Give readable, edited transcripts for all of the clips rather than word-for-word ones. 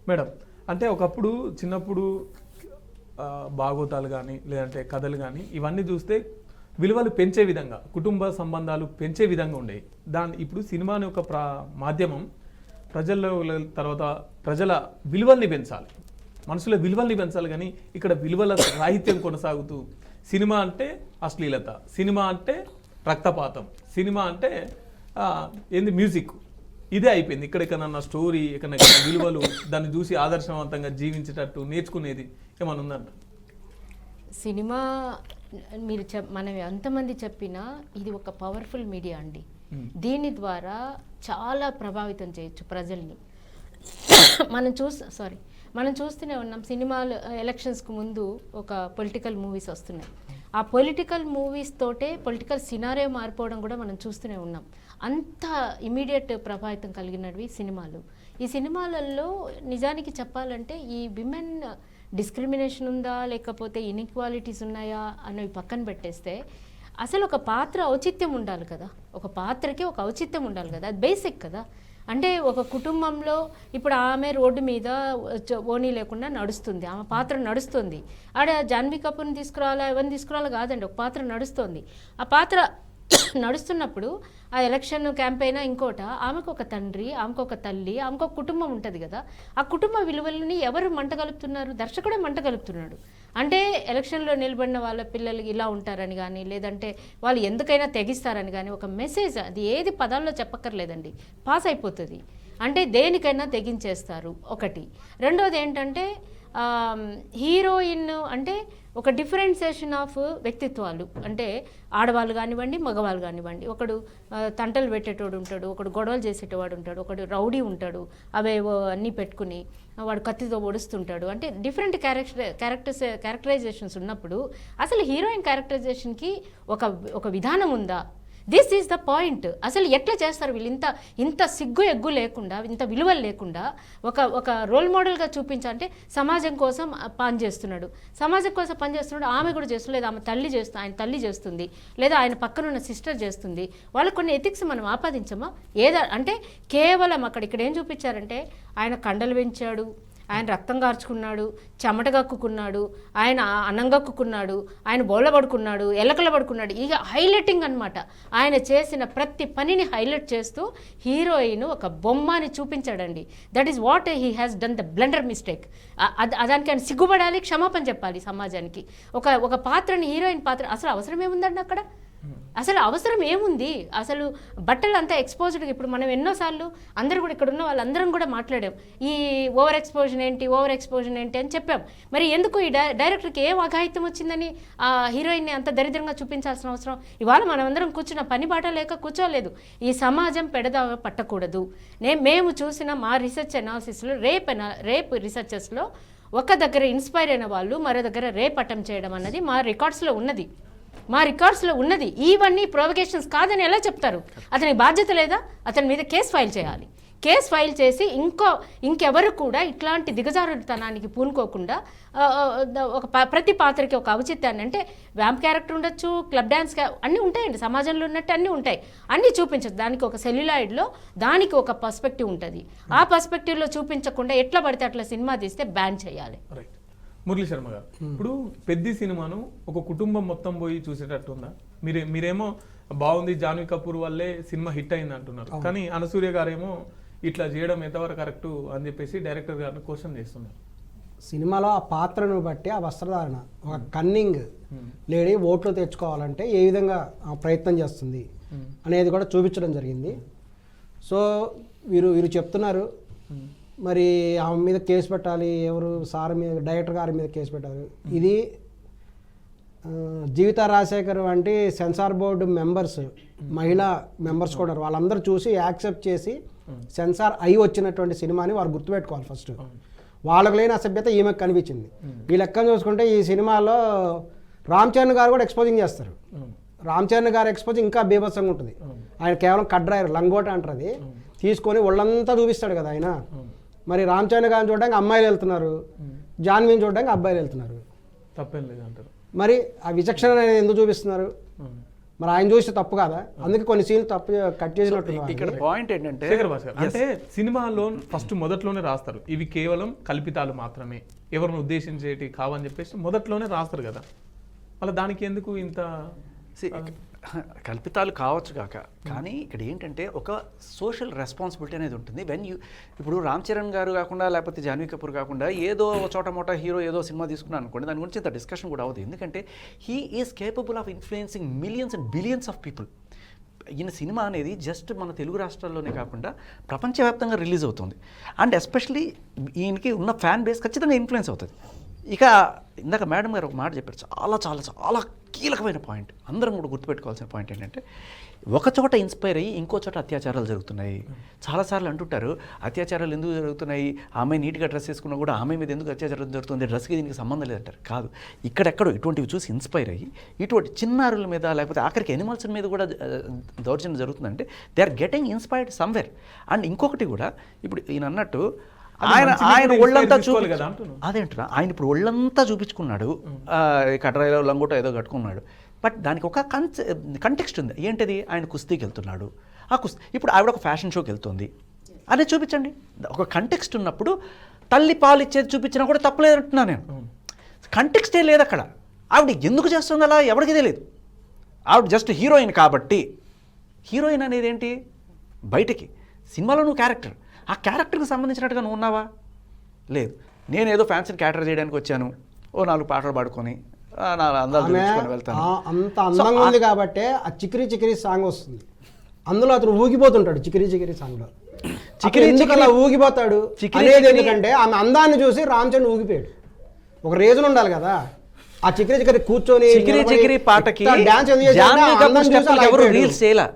Madam అంటే ఒకప్పుడు చిన్నప్పుడు భాగవతాలు కానీ లేదంటే కథలు కానీ ఇవన్నీ చూస్తే విలువలు పెంచే విధంగా కుటుంబ సంబంధాలు పెంచే విధంగా ఉండేవి. ఇప్పుడు సినిమా అనే ఒక మాధ్యమం ప్రజల్లో తర్వాత ప్రజల విలువల్ని పెంచాలి, మనసులో విలువల్ని పెంచాలి. కానీ ఇక్కడ విలువల రాహిత్యం కొనసాగుతూ సినిమా అంటే అశ్లీలత, సినిమా అంటే రక్తపాతం, సినిమా అంటే ఏంది మ్యూజిక్, ఇదే అయిపోయింది. ఇక్కడెక్కడన్నా స్టోరీ, ఎక్కడైనా విలువలు, దాన్ని చూసి ఆదర్శవంతంగా జీవించేటట్టు నేర్చుకునేది ఏమైనా ఉందంట? సినిమా మీరు మనం ఎంతమంది చెప్పినా ఇది ఒక పవర్ఫుల్ మీడియా అండి. దీని ద్వారా చాలా ప్రభావితం చేయొచ్చు ప్రజల్ని. మనం చూస్తూనే ఉన్నాం. సినిమాలు ఎలక్షన్స్కి ముందు ఒక పొలిటికల్ మూవీస్ వస్తున్నాయి. ఆ పొలిటికల్ మూవీస్ తోటే పొలిటికల్ సినారియో మారిపోవడం కూడా మనం చూస్తూనే ఉన్నాం. అంత ఇమీడియట్ ప్రభావితం కలిగినవి సినిమాలు. ఈ సినిమాలలో నిజానికి చెప్పాలంటే ఈ విమెన్ డిస్క్రిమినేషన్ ఉందా లేకపోతే ఇన్ఈక్వాలిటీస్ ఉన్నాయా అన్నవి పక్కన పెట్టేస్తే అసలు ఒక పాత్ర ఔచిత్యం ఉండాలి కదా, ఒక పాత్రకి ఒక ఔచిత్యం ఉండాలి కదా, అది బేసిక్ కదా. అంటే ఒక కుటుంబంలో ఇప్పుడు ఆమె రోడ్డు మీద ఓనీ లేకుండా నడుస్తుంది, ఆమె పాత్ర నడుస్తుంది. ఆడ జాన్వీ కపూర్ని తీసుకురావాలా ఎవరిని తీసుకురావాలా కాదండి, ఒక పాత్ర నడుస్తుంది. ఆ పాత్ర నడుస్తున్నప్పుడు ఆ ఎలక్షన్ క్యాంపెయిన్ ఇంకోట, ఆమెకు ఒక తండ్రి, ఆమెకు ఒక తల్లి, ఆమెకు ఒక కుటుంబం ఉంటుంది కదా. ఆ కుటుంబ విలువలని ఎవరు మంటగలుపుతున్నారు? దర్శకుడే మంటగలుపుతున్నాడు. అంటే ఎలక్షన్లో నిలబడిన వాళ్ళ పిల్లలు ఇలా ఉంటారని కానీ, లేదంటే వాళ్ళు ఎందుకైనా తెగిస్తారని కానీ ఒక మెసేజ్, అది ఏది పదాల్లో చెప్పక్కర్లేదండి, పాస్ అయిపోతుంది. అంటే దేనికైనా తెగించేస్తారు ఒకటి. రెండోది ఏంటంటే హీరోయిన్ అంటే ఒక డిఫరెన్సియేషన్ ఆఫ్ వ్యక్తిత్వాలు. అంటే ఆడవాళ్ళు కానివ్వండి, మగవాళ్ళు కానివ్వండి. ఒకడు తంటలు పెట్టేటోడు ఉంటాడు, ఒకడు గొడవలు చేసేటవాడు ఉంటాడు, ఒకడు రౌడీ ఉంటాడు, అవేవో అన్నీ పెట్టుకుని వాడు కత్తితో ఒడుస్తుంటాడు. అంటే డిఫరెంట్ క్యారెక్టరైజేషన్స్ ఉన్నప్పుడు అసలు హీరోయిన్ క్యారెక్టరైజేషన్కి ఒక విధానం ఉందా? This is the point. అసలు ఎట్లా చేస్తారు వీళ్ళు? ఇంత సిగ్గు ఎగ్గు లేకుండా, ఇంత విలువలు లేకుండా ఒక రోల్ మోడల్గా చూపించాలంటే సమాజం కోసం పనిచేస్తున్నాడు, సమాజం కోసం పనిచేస్తున్నాడు. ఆమె కూడా చేస్తుంది, లేదా ఆమె ఆయన తల్లి చేస్తుంది, లేదా ఆయన పక్కనున్న సిస్టర్ చేస్తుంది. వాళ్ళకు కొన్ని ఎథిక్స్ మనం ఆపాదించమా? అంటే కేవలం ఇక్కడ ఏం చూపించారంటే ఆయన కండలు పెంచాడు, ఆయన రక్తం కార్చుకున్నాడు, చెమట కక్కుకున్నాడు, ఆయన అన్నం కక్కుకున్నాడు, ఆయన బోళ్ళ పడుకున్నాడు, ఎలకల పడుకున్నాడు. ఇక హైలైటింగ్ అనమాట. ఆయన చేసిన ప్రతి పనిని హైలైట్ చేస్తూ హీరోయిన్ ఒక బొమ్మని చూపించాడండి. That is what he has done the blunder mistake. దానికి ఆయన సిగ్గుపడాలి, క్షమాపణ చెప్పాలి సమాజానికి. ఒక పాత్రని, హీరోయిన్ పాత్ర అసలు అవసరం ఏముందండి అక్కడ? అసలు అవసరం ఏముంది? అసలు బట్టలు అంతా ఎక్స్పోజ్డ్గా ఇప్పుడు మనం ఎన్నోసార్లు అందరూ కూడా ఇక్కడ ఉన్న వాళ్ళందరం కూడా మాట్లాడాం, ఈ ఓవర్ ఎక్స్పోజన్ ఏంటి అని చెప్పాం. మరి ఎందుకు ఈ డైరెక్టర్కి ఏ అఘాయిత్యం వచ్చిందని ఆ హీరోయిన్ని అంత దరిద్రంగా చూపించాల్సిన అవసరం? ఇవాళ మనం అందరం కూర్చున్న పని బాట లేక కూర్చోలేదు. ఈ సమాజం పెడదా పట్టకూడదు. మేము చూసిన మా రీసెర్చ్ అనాలిసిస్లో రేప్ రీసెర్చెస్లో ఒక దగ్గర ఇన్స్పైర్ అయిన వాళ్ళు మరో దగ్గర రేప్ అటెంప్ట్ చేయడం అన్నది మా రికార్డ్స్లో ఉన్నది. ఇవన్నీ ప్రొవకేషన్స్ కాదని ఎలా చెప్తారు? అతనికి బాధ్యత లేదా? అతని మీద కేసు ఫైల్ చేయాలి. కేసు ఫైల్ చేసి ఇంకెవరు కూడా ఇట్లాంటి దిగజారుతనానికి పూనుకోకుండా ప్రతి పాత్రకి ఒక ఔచిత్యాన్ని, అంటే వ్యాంప్ క్యారెక్టర్ ఉండొచ్చు, క్లబ్ డ్యాన్స్ అన్నీ ఉంటాయండి, సమాజంలో ఉన్నట్టు అన్నీ ఉంటాయి, అన్నీ చూపించచ్చు. దానికి ఒక సెల్యులాయిడ్లో దానికి ఒక పర్స్పెక్టివ్ ఉంటుంది. ఆ పర్స్పెక్టివ్లో చూపించకుండా ఎట్లా పడితే అట్లా సినిమా తీస్తే బ్యాన్ చేయాలి. మురళీ శర్మ గారు, ఇప్పుడు పెద్ద సినిమాను ఒక కుటుంబం మొత్తం పోయి చూసేటట్టు ఉందా? మీరేమో బాగుంది, జాన్వీ కపూర్ వల్లే సినిమా హిట్ అయింది అంటున్నారు, కానీ అనసూర్య గారేమో ఇట్లా చేయడం ఎంతవరకు కరెక్ట్ అని చెప్పేసి డైరెక్టర్ గారిని క్వశ్చన్ చేస్తున్నారు. సినిమాలో ఆ పాత్రను బట్టి ఆ వస్త్రధారణ, ఒక కన్నింగ్ లేడీ ఓట్లు తెచ్చుకోవాలంటే ఏ విధంగా ప్రయత్నం చేస్తుంది అనేది కూడా చూపించడం జరిగింది. సో వీరు చెప్తున్నారు మరి ఆమె మీద కేసు పెట్టాలి, ఎవరు సార్ మీద, డైరెక్టర్ గారి మీద కేసు పెట్టాలి. ఇది జీవిత రాజశేఖర్ వంటి సెన్సార్ బోర్డు మెంబర్స్, మహిళా మెంబర్స్ కూడా వాళ్ళందరూ చూసి యాక్సెప్ట్ చేసి సెన్సార్ అయి వచ్చినటువంటి సినిమాని వారు గుర్తుపెట్టుకోవాలి. ఫస్ట్ వాళ్ళకు లేని అసభ్యత ఈమెకు కనిపించింది. ఈ లెక్కను చూసుకుంటే ఈ సినిమాలో రామ్ చరణ్ గారు కూడా ఎక్స్పోజింగ్ చేస్తారు. రామ్ చరణ్ గారు ఎక్స్పోజింగ్ ఇంకా బీభత్సంగా ఉంటుంది. ఆయన కేవలం కడ్రాయర్, లంగోట అంటారు, అది తీసుకొని ఒళ్ళంతా చూపిస్తాడు కదా ఆయన. మరి రామ్ చరణ్ గారిని చూడడానికి అమ్మాయిలు వెళ్తున్నారు, జాన్వీని చూడడానికి అబ్బాయిలు వెళ్తున్నారు, తప్పేం లేదు అంటారు. మరి ఆ విచక్షణ అనేది ఎందుకు చూపిస్తున్నారు? మరి ఆయన చూస్తే తప్పు కదా, అందుకే కొన్ని సీన్లు తప్పు కట్ చేసినట్టు ఇక్కడ పాయింట్ ఏంటంటే శేఖర్ భాస్కర్ అంటే సినిమాలో ఫస్ట్ మొదట్లోనే రాస్తారు ఇవి కేవలం కల్పితాలు మాత్రమే, ఎవరిని ఉద్దేశించేటి కావని చెప్పేసి మొదట్లోనే రాస్తారు కదా, మళ్ళీ దానికి ఎందుకు ఇంత కల్పితాలు కావచ్చు కాక, కానీ ఇక్కడ ఏంటంటే ఒక సోషల్ రెస్పాన్సిబిలిటీ అనేది ఉంటుంది. వెన్ యూ ఇప్పుడు రామ్ చరణ్ గారు కాకుండా లేకపోతే జాన్వీ కపూర్ కాకుండా ఏదో చోట మోటా హీరో ఏదో సినిమా తీసుకున్నాను అనుకోండి, దాని గురించి ఇంత డిస్కషన్ కూడా అవుతుంది. ఎందుకంటే he is capable of influencing millions and billions of people. ఈయన సినిమా అనేది జస్ట్ మన తెలుగు రాష్ట్రాల్లోనే కాకుండా ప్రపంచవ్యాప్తంగా రిలీజ్ అవుతుంది. అండ్ ఎస్పెషలీ ఈయనకి ఉన్న ఫ్యాన్ బేస్ ఖచ్చితంగా ఇన్ఫ్లుయెన్స్ అవుతుంది. ఇక ఇందాక మేడం గారు ఒక మాట చెప్పారు, చాలా చాలా చాలా కీలకమైన పాయింట్, అందరం కూడా గుర్తుపెట్టుకోవాల్సిన పాయింట్ ఏంటంటే, ఒక చోట ఇన్స్పైర్ అయ్యి ఇంకో చోట అత్యాచారాలు జరుగుతున్నాయి. చాలాసార్లు అంటుంటారు అత్యాచారాలు ఎందుకు జరుగుతున్నాయి, ఆమె నీట్గా డ్రెస్ వేసుకున్నా కూడా ఆమె మీద ఎందుకు అత్యాచారం జరుగుతుంది, డ్రెస్కి దీనికి సంబంధం లేదంటారు. కాదు, ఇక్కడెక్కడో ఇటువంటివి చూసి ఇన్స్పైర్ అయ్యి ఇటువంటి చిన్నారుల మీద లేకపోతే ఆఖరికి ఎనిమల్స్ మీద కూడా దౌర్జన్యం జరుగుతుందంటే they are getting inspired somewhere. And ఇంకొకటి కూడా ఇప్పుడు ఈయన అన్నట్టు ఆయన ఒళ్ళంతా కదా అదేంటారా, ఆయన ఇప్పుడు ఒళ్ళంతా చూపించుకున్నాడు, కటరాయిలో లంగోట ఏదో కట్టుకున్నాడు, బట్ దానికి ఒక కంటెక్స్ట్ ఉంది. ఏంటది, ఆయన కుస్తీకి వెళ్తున్నాడు, ఆ కుస్తీ ఇప్పుడు ఆవిడ ఒక ఫ్యాషన్ షోకి వెళ్తుంది, అదే చూపించండి. ఒక కంటెక్స్ట్ ఉన్నప్పుడు తల్లి పాలు ఇచ్చేది చూపించినా కూడా తప్పలేదంటున్నా నేను. కంటెక్స్టే లేదు అక్కడ. ఆవిడ ఎందుకు చేస్తుంది అలా ఎవరికి తెలియదు. ఆవిడ జస్ట్ హీరోయిన్ కాబట్టి. హీరోయిన్ అనేది ఏంటి, బయటికి, సినిమాలో నువ్వు క్యారెక్టర్, ఆ క్యారెక్టర్కి సంబంధించినట్టుగా నువ్వు ఉన్నావా, లేదు. నేనేదో ఫ్యాన్సీని క్యాటర్ చేయడానికి వచ్చాను, ఓ 4 పాటలు పాడుకొని అందాలు చూపించుకొని వెళ్తాను. అంత అందంగా ఉంది కాబట్టి ఆ చికిరి చికిరి సాంగ్ వస్తుంది, అందులో అతను ఊగిపోతుంటాడు. చికిరి చికిరి సాంగ్లో చికిరి ఊగిపోతాడు అనేది ఎందుకంటే ఆమె అందాన్ని చూసి రామ్ చరణ్ ఊగిపోయాడు. ఒక రీజన్ ఉండాలి కదా. ఆ చికిరి చికిరి కూర్చొని చికిరి పాటకి ఎవరు రీల్స్ చేయలే,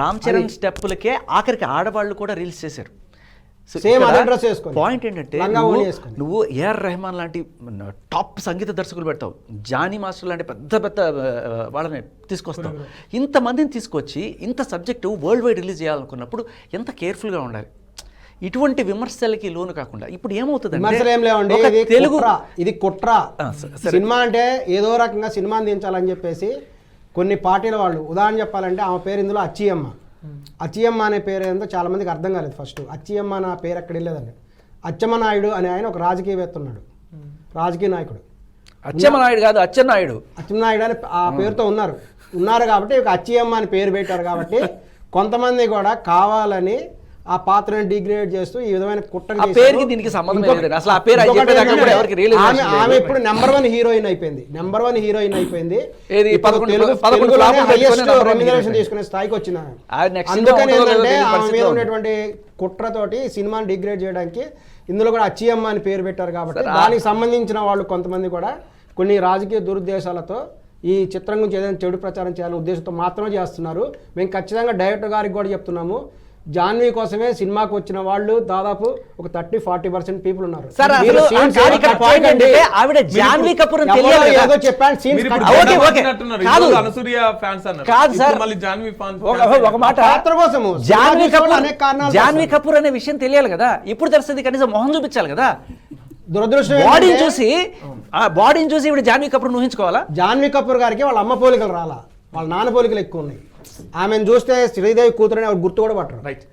రామ్ చరణ్ స్టెప్పులకే ఆఖరికి ఆడవాళ్ళు కూడా రీల్స్ చేశారు. పాయింట్ ఏంటంటే, నువ్వు ఏఆర్ రెహమాన్ లాంటి టాప్ సంగీత దర్శకులు పెడతావు, జానీ మాస్టర్ లాంటి పెద్ద పెద్ద వాళ్ళని తీసుకొస్తావు, ఇంతమందిని తీసుకొచ్చి ఇంత సబ్జెక్టు వరల్డ్ వైడ్ రిలీజ్ చేయాలనుకున్నప్పుడు ఎంత కేర్ఫుల్గా ఉండాలి. ఇటువంటి విమర్శలకి లోను కాకుండా ఇప్పుడు ఏమవుతుంది, తెలుగు ఇది కుట్ర. సినిమా అంటే ఏదో రకంగా సినిమాని దించాలని చెప్పేసి కొన్ని పార్టీల వాళ్ళు, ఉదాహరణ చెప్పాలంటే ఆమె పేరు ఇందులో అచ్చియమ్మ. అచ్చియమ్మ అనే పేరు ఏందో చాలా మందికి అర్థం కాలేదు. ఫస్ట్ అచ్చియమ్మ నా పేరు ఎక్కడ వెళ్ళలేదండి. అచ్చమ్మ నాయుడు అనే ఆయన ఒక రాజకీయవేత్త ఉన్నాడు, రాజకీయ నాయకుడు. అచ్చెన్నాయుడు కాదు, అచ్చెన్నాయుడు. అచ్చెన్నాయుడు అని ఆ పేరుతో ఉన్నారు కాబట్టి ఒక అచ్చియమ్మ అని పేరు పెట్టారు. కాబట్టి కొంతమంది కూడా కావాలని ఆ పాత్రను డిగ్రేడ్ చేస్తూ ఈ విధమైన కుట్ర. ఆమె ఇప్పుడు నెంబర్ 1 హీరోయిన్ అయిపోయింది. రెమ్యునరేషన్ తీసుకునే స్థాయికి వచ్చింది. అందుకని ఏంటంటే ఆమె మీద ఉన్నటువంటి కుట్రతోటి సినిమాని డిగ్రేడ్ చేయడానికి ఇందులో కూడా అచ్చియమ్మ అని పేరు పెట్టారు. కాబట్టి దానికి సంబంధించిన వాళ్ళు కొంతమంది కూడా కొన్ని రాజకీయ దురుద్దేశాలతో ఈ చిత్రం గురించి ఏదైనా చెడు ప్రచారం చేయాలనే ఉద్దేశంతో మాత్రమే చేస్తున్నారు. మేము ఖచ్చితంగా డైరెక్టర్ గారికి కూడా చెప్తున్నాము, జాన్వీ కోసమే సినిమాకి వచ్చిన వాళ్ళు దాదాపు ఒక 30-40% పీపుల్ ఉన్నారు. జాన్వీ కపూర్ అనే విషయం తెలియాలి కదా, ఇప్పుడు తెలుస్తుంది, కనీసం మొహం చూపించాలి కదా. దురదృష్టం బాడీని చూసి ఇప్పుడు జాన్వీ కపూర్ ఊహించుకోవాలా? జాన్వీ కపూర్ గారికి వాళ్ళ అమ్మ పోలికలు రాలా, వాళ్ళ నాన్న పోలికలు ఎక్కువ ఉన్నాయి. ఆమెను చూస్తే శ్రీదేవి కూతురని గుర్తు కూడా పట్టరు. రైట్.